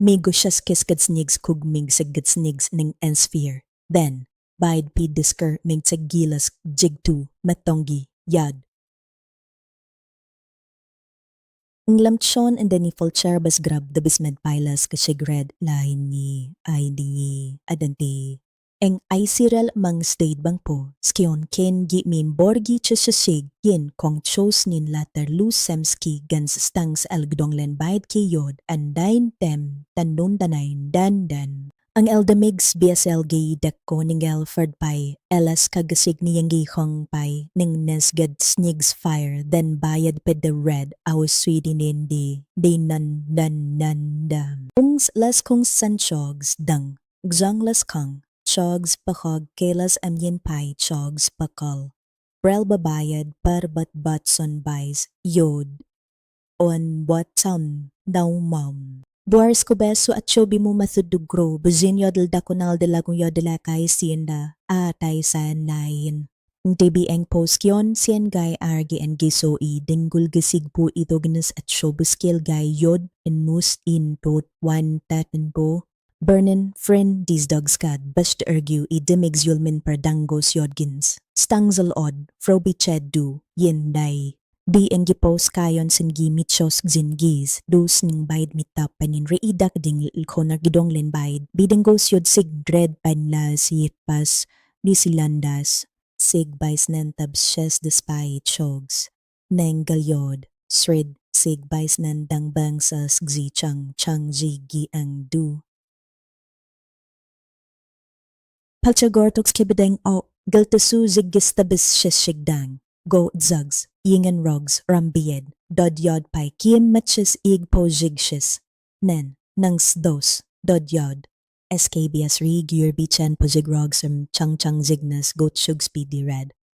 Migo siyas kiskadsnigs kugmig sa gadsnigs ning ensphere. Then, bide pi disker mig sa gilas jigtu matonggi yad. Ang lamtson and then ni Fulcher bas grab the bismed pilas kasigred lain ni ay di adanti. Eng ay siral mang stayed bang po, skion ken gi min borgi chusasig yin kong chos nin later lusemski gans stangs algdonglen bayad kiyod andain tem tanun danain dandan. Ang eldamigs BSLG dekko ning Elford Pai, elas kagasig niyang gihong Pai, ning nesgad snigs fire, then bayad pa the red, awas swedinin di nan dam. Kungs las kong san chogs dang, gzang las kong, chogs pakog kelas amyin Pai chogs pakal. Brel babayad par bat son buys, yod, on what town, daw mom. Buars ko beso at chobi mo mathudugro, buzin yodel dakunal de lagong yodela kay sienda, atay san nain. Ang TBeng poskyon, sien gay argi en giso i dinggul gisig po ito ginas at chobuskil gay yod en mus in tot one taten po. Bernin, friend, these dogs kad, best argue i dimigs yulmin per dangos yodgins. Stangzel od, frobi cheddu, yin day. Di ang gipos kayon sin gimichos gzingis, dus ning bayad mitap panin reidak ding ilkonar gidonglen bayad, bidang gos yod sig dread panla si pas di silandas, sig bais nantab shes despay chogs, nang galyod, srid sig bais nandang bang sa gzi chang jigi ang du. Palchagortoks kibideng o galtasu ziggistabis shigdang. Go zugs, yingan rogs, rambiyed, dodyod pai kiem matches ig po jigshis. Nen, nangs dos, dodyod. SKBS rig your bichan po jigrogs chang zignas goat shug speedy red.